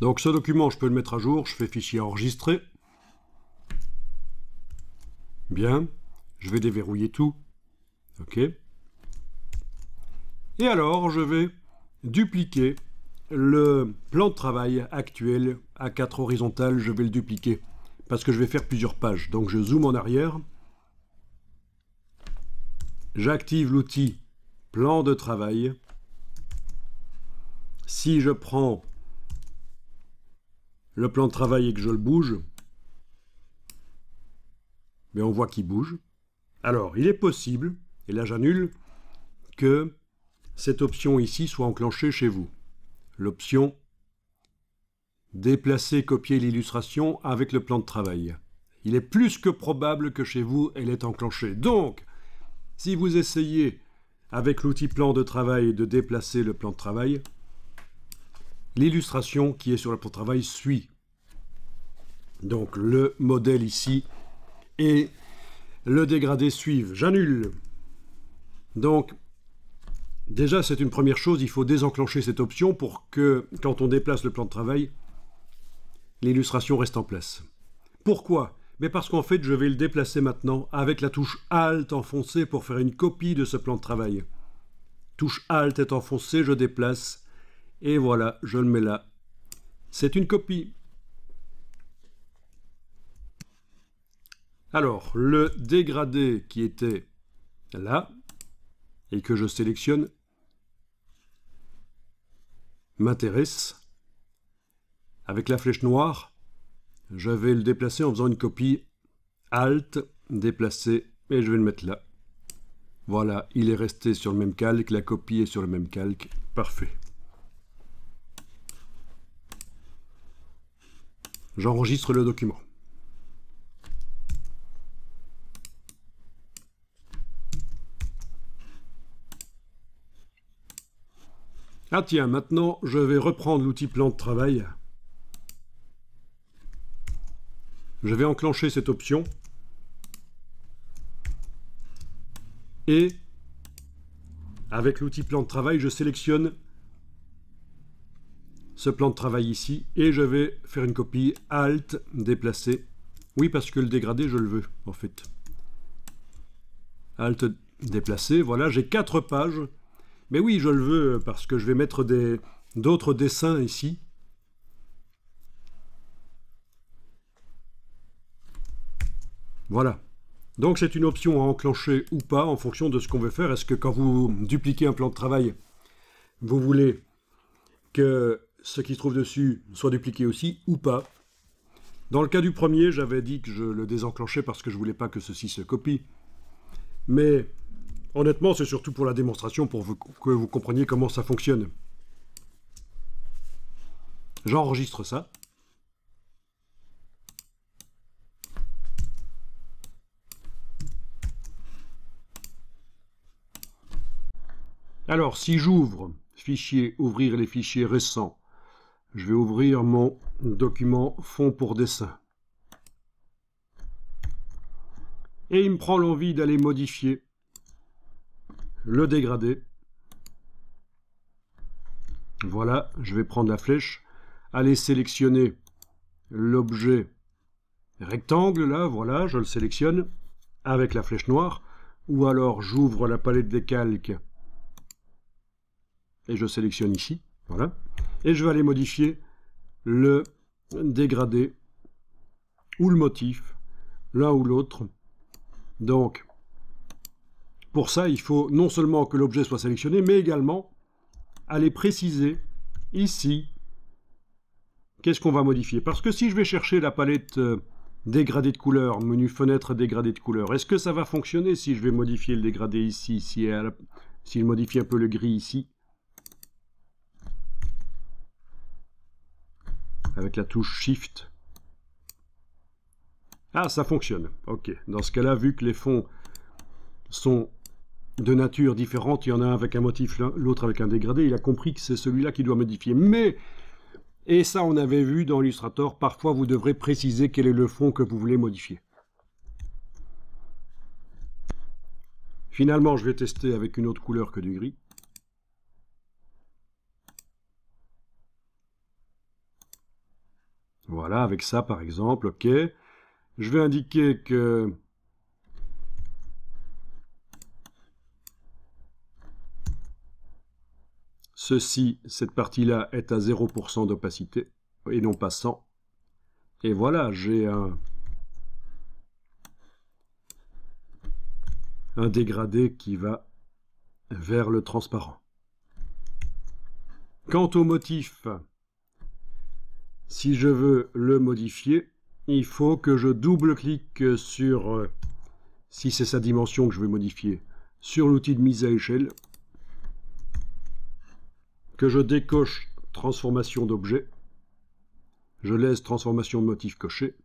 Donc ce document, je peux le mettre à jour, je fais fichier enregistré. Bien, je vais déverrouiller tout. OK. Et alors, je vais dupliquer le plan de travail actuel A4 horizontal, je vais le dupliquer parce que je vais faire plusieurs pages. Donc je zoome en arrière. J'active l'outil plan de travail. Si je prends le plan de travail et que je le bouge, mais on voit qu'il bouge. Alors, il est possible, et là j'annule, que cette option ici soit enclenchée chez vous. L'option déplacer, copier l'illustration avec le plan de travail. Il est plus que probable que chez vous, elle est enclenchée. Donc, si vous essayez avec l'outil plan de travail de déplacer le plan de travail, l'illustration qui est sur le plan de travail suit. Donc le modèle ici et le dégradé suivent. J'annule. Donc, déjà, c'est une première chose, il faut désenclencher cette option pour que, quand on déplace le plan de travail, l'illustration reste en place. Pourquoi? Mais parce qu'en fait, je vais le déplacer maintenant avec la touche Alt enfoncée pour faire une copie de ce plan de travail. Touche Alt est enfoncée, je déplace, et voilà, je le mets là. C'est une copie. Alors, le dégradé qui était là, et que je sélectionne, m'intéresse. Avec la flèche noire, je vais le déplacer en faisant une copie Alt, déplacer, et je vais le mettre là. Voilà, il est resté sur le même calque, la copie est sur le même calque, parfait. J'enregistre le document. Ah tiens, maintenant je vais reprendre l'outil plan de travail. Je vais enclencher cette option. Et avec l'outil plan de travail, je sélectionne ce plan de travail ici et je vais faire une copie Alt, déplacer. Oui, parce que le dégradé, je le veux, en fait. Alt, déplacer. Voilà, j'ai 4 pages. Mais oui, je le veux parce que je vais mettre d'autres dessins ici. Voilà. Donc c'est une option à enclencher ou pas en fonction de ce qu'on veut faire. Est-ce que quand vous dupliquez un plan de travail, vous voulez que ce qui se trouve dessus soit dupliqué aussi ou pas? Dans le cas du premier, j'avais dit que je le désenclenchais parce que je ne voulais pas que ceci se copie. Mais honnêtement, c'est surtout pour la démonstration, pour que vous compreniez comment ça fonctionne. J'enregistre ça. Alors, si j'ouvre fichier, ouvrir les fichiers récents, je vais ouvrir mon document fond pour dessin. Et il me prend l'envie d'aller modifier le dégradé. Voilà, je vais prendre la flèche, aller sélectionner l'objet rectangle, là, voilà, je le sélectionne avec la flèche noire, ou alors j'ouvre la palette des calques et je sélectionne ici, voilà, et je vais aller modifier le dégradé ou le motif, l'un ou l'autre. Donc, pour ça, il faut non seulement que l'objet soit sélectionné, mais également aller préciser ici qu'est-ce qu'on va modifier. Parce que si je vais chercher la palette dégradé de couleur, menu fenêtre dégradé de couleur, est-ce que ça va fonctionner si je vais modifier le dégradé ici, si je modifie un peu le gris ici, avec la touche Shift? Ah, ça fonctionne. Ok. Dans ce cas-là, vu que les fonds sont de nature différente, il y en a un avec un motif, l'autre avec un dégradé, il a compris que c'est celui-là qui doit modifier. Mais, et ça on avait vu dans Illustrator, parfois vous devrez préciser quel est le fond que vous voulez modifier. Finalement, je vais tester avec une autre couleur que du gris. Voilà, avec ça par exemple, ok. Je vais indiquer que ceci, cette partie-là est à 0% d'opacité et non pas 100. Et voilà, j'ai un dégradé qui va vers le transparent. Quant au motif, si je veux le modifier, il faut que je double-clique sur, si c'est sa dimension que je veux modifier, sur l'outil de mise à échelle, que je décoche transformation d'objet, je laisse transformation de motif coché.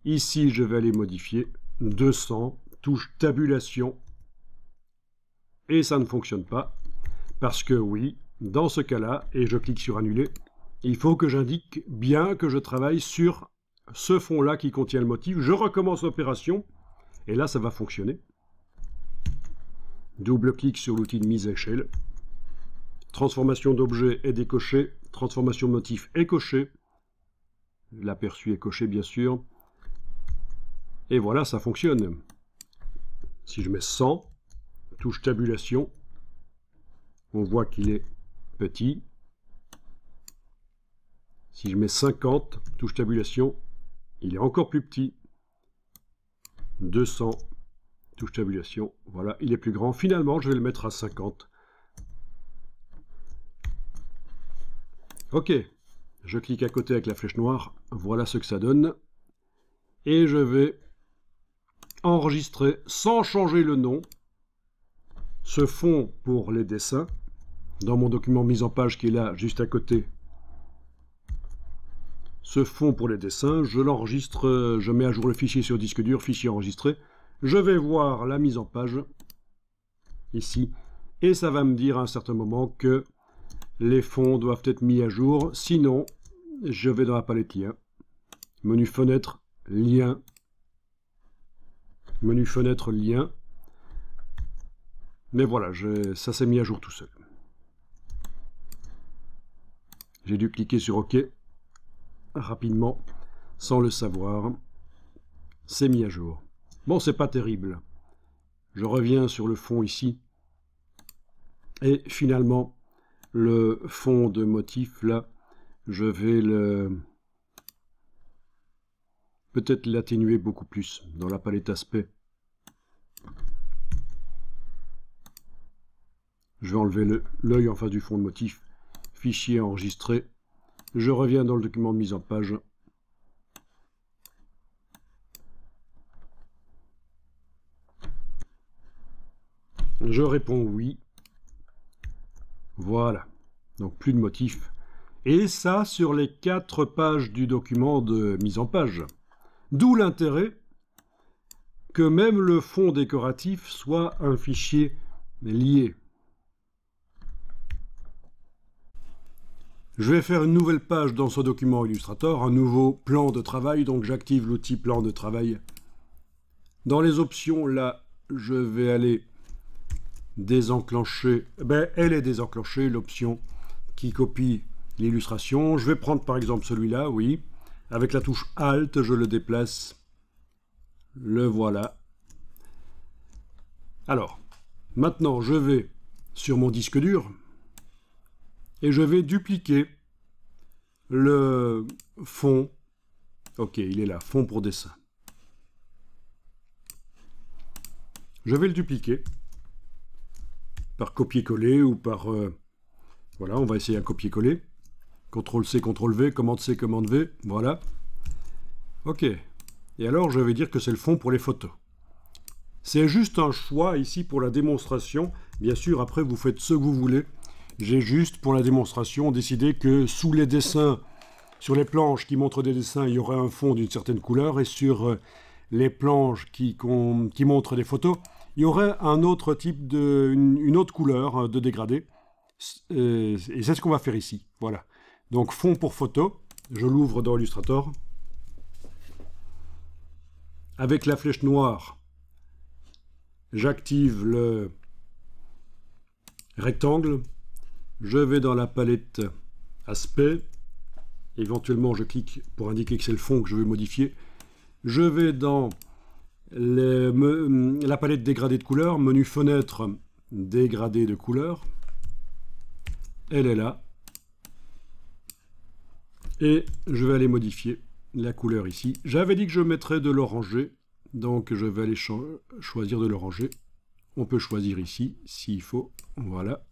Ici, je vais aller modifier 200, touche tabulation, et ça ne fonctionne pas, parce que oui, dans ce cas-là, et je clique sur annuler, il faut que j'indique bien que je travaille sur ce fond-là qui contient le motif. Je recommence l'opération, et là, ça va fonctionner. Double-clic sur l'outil de mise à échelle. Transformation d'objet est décoché, transformation de motif est coché. L'aperçu est coché, bien sûr. Et voilà, ça fonctionne. Si je mets 100, touche tabulation, on voit qu'il est petit. Si je mets 50, touche tabulation, il est encore plus petit. 200, touche tabulation, voilà, il est plus grand. Finalement, je vais le mettre à 50. Ok, je clique à côté avec la flèche noire, voilà ce que ça donne. Et je vais enregistrer, sans changer le nom, ce fond pour les dessins, dans mon document mise en page qui est là, juste à côté. Ce fond pour les dessins, je l'enregistre, je mets à jour le fichier sur disque dur, fichier enregistré. Je vais voir la mise en page, ici, et ça va me dire à un certain moment que les fonds doivent être mis à jour, sinon, je vais dans la palette lien, menu fenêtre, lien, menu fenêtre, lien, mais voilà, ça s'est mis à jour tout seul. J'ai dû cliquer sur OK, rapidement, sans le savoir, c'est mis à jour. Bon, c'est pas terrible. Je reviens sur le fond ici, et finalement, le fond de motif, là, je vais peut-être l'atténuer beaucoup plus dans la palette aspect. Je vais enlever l'œil en face du fond de motif, fichier enregistré. Je reviens dans le document de mise en page. Je réponds oui. Voilà. Donc plus de motif. Et ça sur les 4 pages du document de mise en page. D'où l'intérêt que même le fond décoratif soit un fichier lié. Je vais faire une nouvelle page dans ce document Illustrator, un nouveau plan de travail, donc j'active l'outil plan de travail. Dans les options, là, je vais aller désenclencher, elle est désenclenchée, l'option qui copie l'illustration. Je vais prendre par exemple celui-là, oui. Avec la touche Alt, je le déplace. Le voilà. Alors, maintenant, je vais sur mon disque dur et je vais dupliquer le fond. Ok, il est là, fond pour dessin. Je vais le dupliquer par copier-coller ou par... voilà, on va essayer un copier-coller. CTRL-C, CTRL-V, commande-C, commande-V, voilà. Ok, et alors je vais dire que c'est le fond pour les photos. C'est juste un choix ici pour la démonstration. Bien sûr, après vous faites ce que vous voulez. J'ai juste pour la démonstration décidé que sous les dessins, sur les planches qui montrent des dessins, il y aurait un fond d'une certaine couleur, et sur les planches qui montrent des photos, il y aurait un autre type une autre couleur de dégradé. Et c'est ce qu'on va faire ici. Voilà. Donc fond pour photo, je l'ouvre dans Illustrator. Avec la flèche noire, j'active le rectangle. Je vais dans la palette aspect. Éventuellement, je clique pour indiquer que c'est le fond que je veux modifier. Je vais dans la palette dégradée de couleurs, menu fenêtre, dégradé de couleurs. Elle est là. Et je vais aller modifier la couleur ici. J'avais dit que je mettrais de l'orangé, donc je vais aller choisir de l'orangé. On peut choisir ici, s'il faut. Voilà.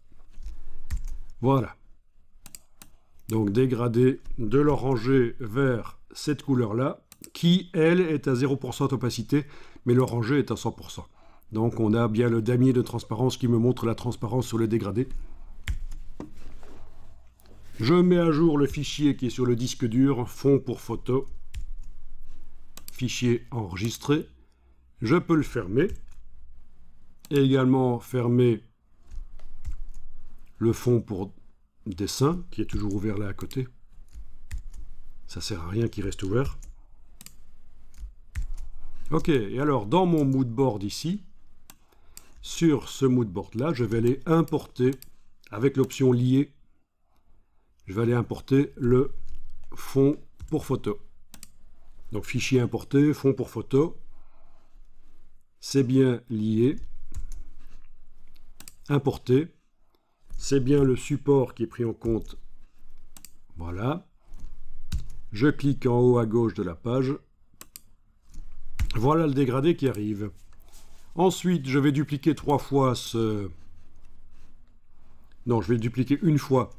Voilà. Donc dégrader de l'orangé vers cette couleur-là, qui, elle, est à 0% d'opacité, mais l'orangé est à 100%. Donc on a bien le damier de transparence qui me montre la transparence sur le dégradé. Je mets à jour le fichier qui est sur le disque dur, fond pour photo. Fichier enregistré. Je peux le fermer. Et également fermer le fond pour dessin, qui est toujours ouvert là à côté. Ça sert à rien qu'il reste ouvert. Ok, et alors dans mon moodboard ici, sur ce moodboard là, je vais aller importer avec l'option lier. Je vais aller importer le fond pour photo. Donc fichier importé, fond pour photo. C'est bien lié. Importé. C'est bien le support qui est pris en compte. Voilà. Je clique en haut à gauche de la page. Voilà le dégradé qui arrive. Ensuite, je vais dupliquer 3 fois ce... Non, je vais le dupliquer une fois.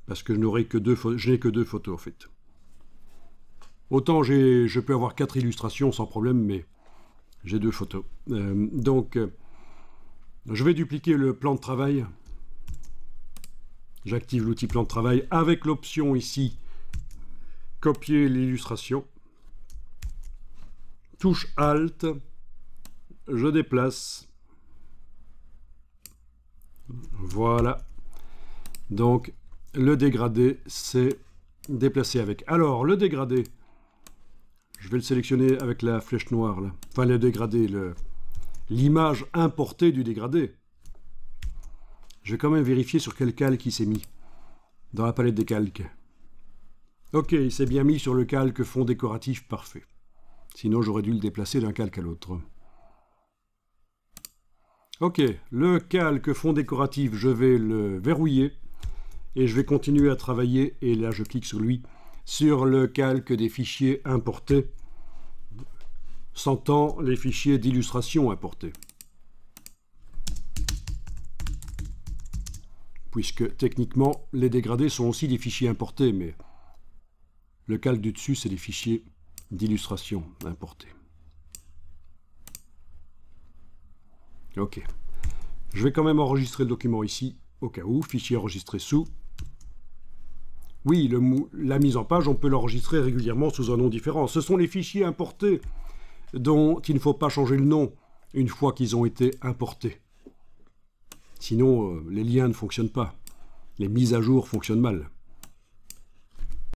Parce que je n'ai que deux photos en fait. Autant je peux avoir 4 illustrations sans problème, mais j'ai 2 photos. Je vais dupliquer le plan de travail. J'active l'outil plan de travail avec l'option ici, copier l'illustration. Touche Alt, je déplace. Voilà. Donc, le dégradé, c'est déplacé avec. Alors, le dégradé, je vais le sélectionner avec la flèche noire, là. Enfin, le dégradé, l'image importée du dégradé. Je vais quand même vérifier sur quel calque il s'est mis dans la palette des calques. Ok, il s'est bien mis sur le calque fond décoratif parfait. Sinon, j'aurais dû le déplacer d'un calque à l'autre. Ok, le calque fond décoratif, je vais le verrouiller. Et je vais continuer à travailler, et là je clique sur lui, sur le calque des fichiers importés, s'entend les fichiers d'illustration importés. Puisque techniquement, les dégradés sont aussi des fichiers importés, mais le calque du dessus, c'est des fichiers d'illustration importés. Ok. Je vais quand même enregistrer le document ici, au cas où, fichier enregistré sous. Oui, la mise en page, on peut l'enregistrer régulièrement sous un nom différent. Ce sont les fichiers importés dont il ne faut pas changer le nom une fois qu'ils ont été importés. Sinon, les liens ne fonctionnent pas. Les mises à jour fonctionnent mal.